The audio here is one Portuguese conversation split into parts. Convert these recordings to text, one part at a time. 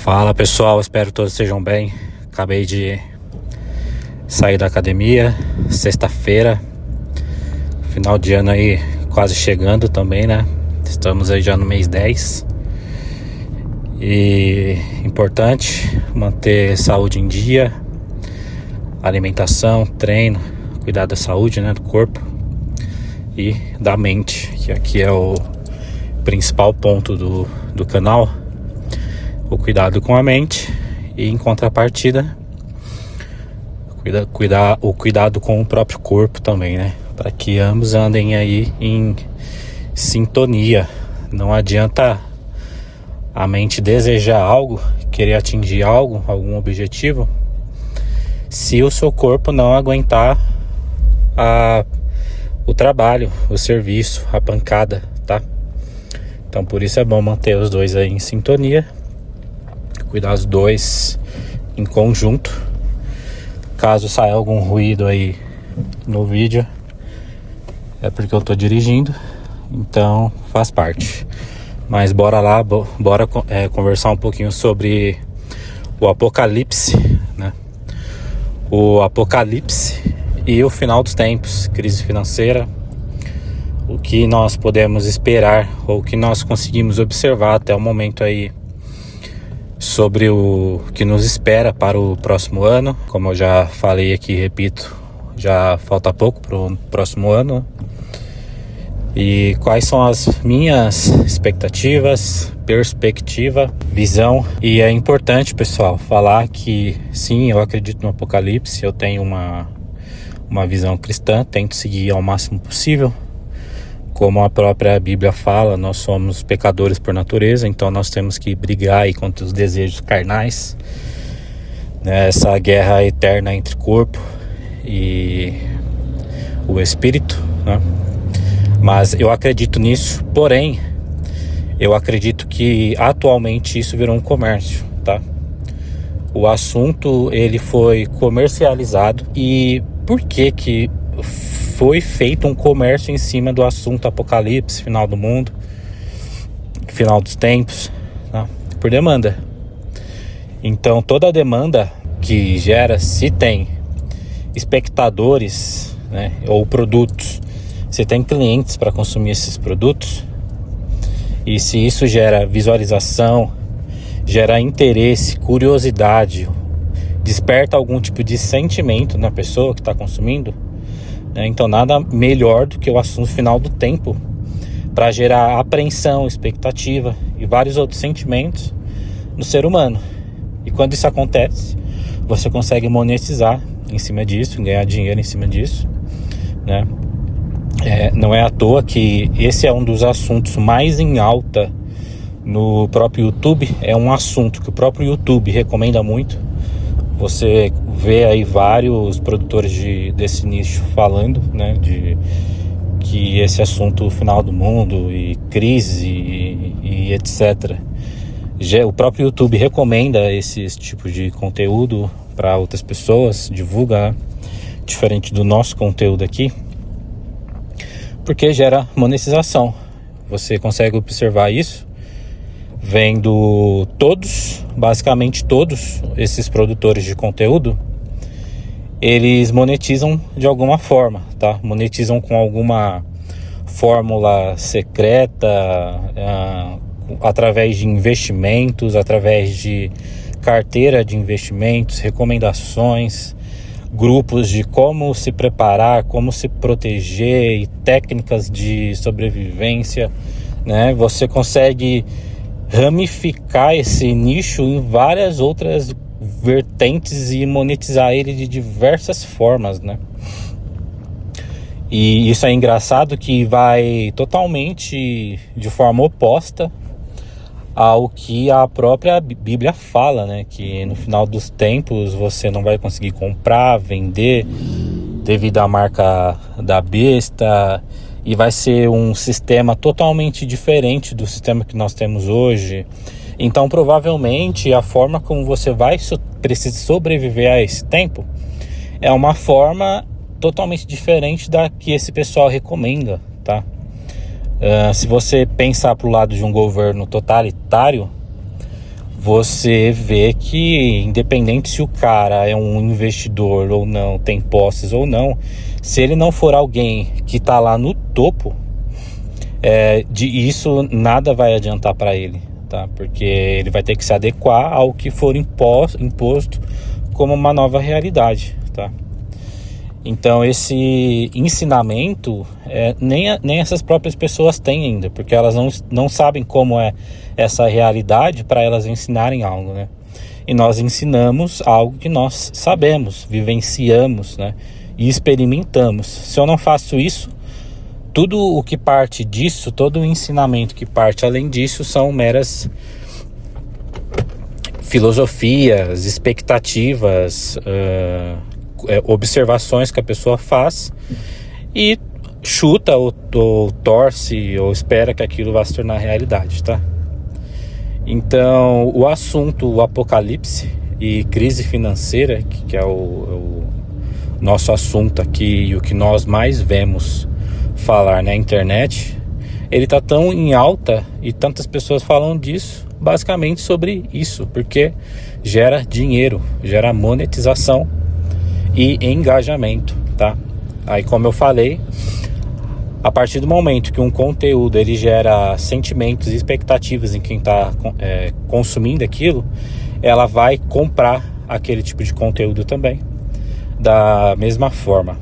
Fala pessoal, espero que todos estejam bem. Acabei de sair da academia, sexta-feira, final de ano aí quase chegando também, né? Estamos aí já no mês 10. E importante manter saúde em dia, alimentação, treino, cuidar da saúde, né, do corpo e da mente, que aqui é o principal ponto do canal. O cuidado com a mente e, em contrapartida, o cuidado com o próprio corpo também, né? Para que ambos andem aí em sintonia. Não adianta a mente desejar algo, querer atingir algo, algum objetivo, se o seu corpo não aguentar o trabalho, o serviço, a pancada, tá? Então por isso é bom manter os dois aí em sintonia. Cuidar os dois em conjunto. Caso saia algum ruído aí no vídeo, é porque eu tô dirigindo, então faz parte. Mas bora lá, bora conversar um pouquinho sobre o Apocalipse, né? O Apocalipse e o final dos tempos, crise financeira, o que nós podemos esperar ou o que nós conseguimos observar até o momento aí sobre o que nos espera para o próximo ano. Como eu já falei aqui, repito, já falta pouco para o próximo ano. E quais são as minhas expectativas, perspectiva, visão. E é importante, pessoal, falar que sim, eu acredito no Apocalipse, eu tenho uma visão cristã, tento seguir ao máximo possível. Como a própria Bíblia fala, nós somos pecadores por natureza, então nós temos que brigar aí contra os desejos carnais, né? Essa guerra eterna entre corpo e o espírito, né? Mas eu acredito nisso, porém, eu acredito que atualmente isso virou um comércio, tá? O assunto, ele foi comercializado. E por que foi feito um comércio em cima do assunto Apocalipse, final do mundo, final dos tempos, tá? Por demanda. Então toda a demanda que gera, se tem espectadores, né, ou produtos, se tem clientes para consumir esses produtos, e se isso gera visualização, gera interesse, curiosidade, desperta algum tipo de sentimento na pessoa que está consumindo, então nada melhor do que o assunto final do tempo para gerar apreensão, expectativa e vários outros sentimentos no ser humano. E quando isso acontece, você consegue monetizar em cima disso, ganhar dinheiro em cima disso, né? Não é à toa que esse é um dos assuntos mais em alta no próprio YouTube. É um assunto que o próprio YouTube recomenda muito. Você vê aí vários produtores desse nicho falando, né, de que esse assunto final do mundo e crise e etc. O próprio YouTube recomenda esses tipos de conteúdo para outras pessoas, divulga, diferente do nosso conteúdo aqui, porque gera monetização. Você consegue observar isso vendo basicamente todos esses produtores de conteúdo, eles monetizam de alguma forma, tá? Monetizam com alguma fórmula secreta, através de investimentos, através de carteira de investimentos, recomendações, grupos de como se preparar, como se proteger e técnicas de sobrevivência, né? Você consegue ramificar esse nicho em várias outras vertentes e monetizar ele de diversas formas, né? E isso é engraçado, que vai totalmente de forma oposta ao que a própria Bíblia fala, né? Que no final dos tempos você não vai conseguir comprar, vender devido à marca da besta, e vai ser um sistema totalmente diferente do sistema que nós temos hoje. Então provavelmente a forma como você vai precisar sobreviver a esse tempo é uma forma totalmente diferente da que esse pessoal recomenda, tá? Se você pensar para o lado de um governo totalitário, você vê que, independente se o cara é um investidor ou não, tem posses ou não, se ele não for alguém que está lá no topo, isso nada vai adiantar para ele, tá? Porque ele vai ter que se adequar ao que for imposto como uma nova realidade, tá? Então esse ensinamento nem essas próprias pessoas têm ainda, porque elas não sabem como é essa realidade para elas ensinarem algo, né? E nós ensinamos algo que nós sabemos, vivenciamos, né? E experimentamos. Se eu não faço isso, tudo o que parte disso, todo o ensinamento que parte além disso são meras filosofias, expectativas, observações que a pessoa faz e chuta ou torce ou espera que aquilo vá se tornar realidade, tá? Então, o assunto o apocalipse e crise financeira, que é o nosso assunto aqui e o que nós mais vemos falar na internet, ele tá tão em alta e tantas pessoas falam disso, basicamente sobre isso, porque gera dinheiro, gera monetização e engajamento, tá? Aí, como eu falei, a partir do momento que um conteúdo ele gera sentimentos e expectativas em quem está consumindo aquilo, ela vai comprar aquele tipo de conteúdo também, da mesma forma.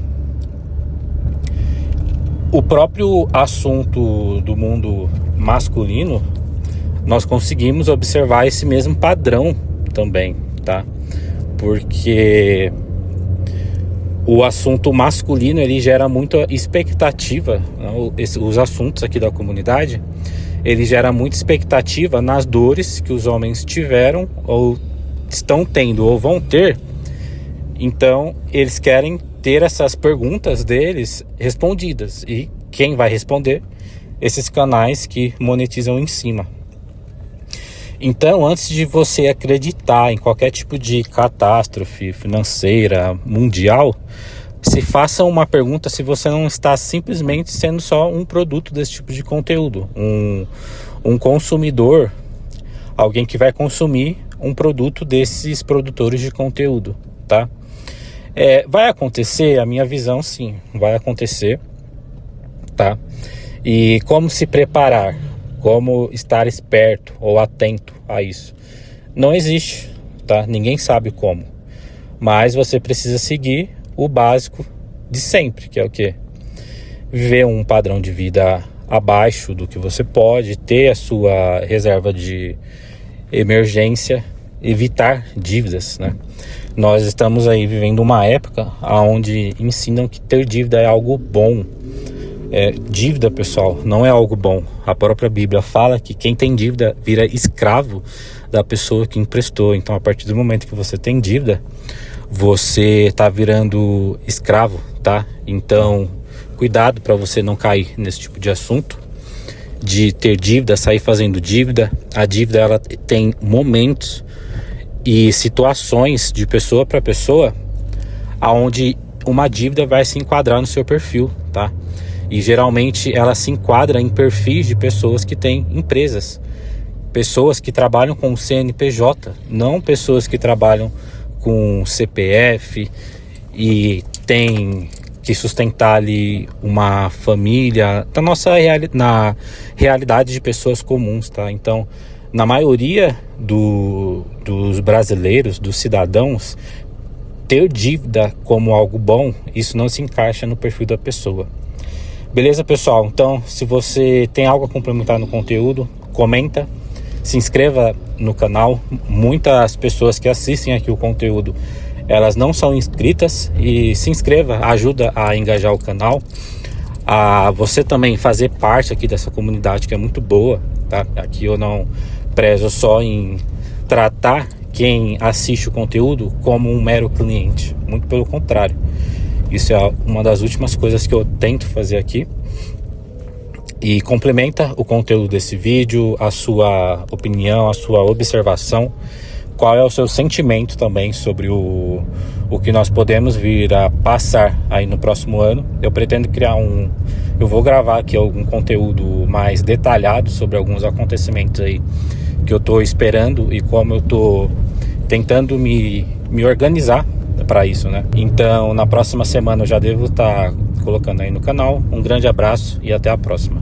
O próprio assunto do mundo masculino, nós conseguimos observar esse mesmo padrão também, tá? Porque o assunto masculino ele gera muita expectativa, né? Os assuntos aqui da comunidade, ele gera muita expectativa nas dores que os homens tiveram ou estão tendo ou vão ter. Então eles querem ter essas perguntas deles respondidas, e quem vai responder? Esses canais que monetizam em cima. Então, antes de você acreditar em qualquer tipo de catástrofe financeira mundial, se faça uma pergunta se você não está simplesmente sendo só um produto desse tipo de conteúdo, um consumidor, alguém que vai consumir um produto desses produtores de conteúdo, tá? Vai acontecer, a minha visão sim, vai acontecer, tá? E como se preparar? Como estar esperto ou atento a isso? Não existe, tá? Ninguém sabe como. Mas você precisa seguir o básico de sempre, que é o quê? Viver um padrão de vida abaixo do que você pode, ter a sua reserva de emergência, evitar dívidas, né? Nós estamos aí vivendo uma época onde ensinam que ter dívida é algo bom. Dívida, pessoal, não é algo bom. A própria Bíblia fala que quem tem dívida vira escravo da pessoa que emprestou. Então, a partir do momento que você tem dívida, você está virando escravo, tá? Então, cuidado para você não cair nesse tipo de assunto, de ter dívida, sair fazendo dívida. A dívida, ela tem momentos e situações de pessoa para pessoa aonde uma dívida vai se enquadrar no seu perfil, tá? E geralmente ela se enquadra em perfis de pessoas que têm empresas, pessoas que trabalham com CNPJ, não pessoas que trabalham com CPF e têm que sustentar ali uma família, na realidade de pessoas comuns, tá? Então, na maioria dos brasileiros, dos cidadãos, ter dívida como algo bom, isso não se encaixa no perfil da pessoa. Beleza, pessoal? Então, se você tem algo a complementar no conteúdo, comenta, se inscreva no canal. Muitas pessoas que assistem aqui o conteúdo, elas não são inscritas, e se inscreva, ajuda a engajar o canal, a você também fazer parte aqui dessa comunidade que é muito boa, tá? Aqui eu não prezo só em tratar quem assiste o conteúdo como um mero cliente, muito pelo contrário. Isso é uma das últimas coisas que eu tento fazer aqui. E complementa o conteúdo desse vídeo, a sua opinião, a sua observação. Qual é o seu sentimento também sobre o que nós podemos vir a passar aí no próximo ano. Eu pretendo criar eu vou gravar aqui algum conteúdo mais detalhado sobre alguns acontecimentos aí que eu tô esperando e como eu tô tentando me organizar para isso, né? Então, na próxima semana eu já devo estar colocando aí no canal. Um grande abraço e até a próxima.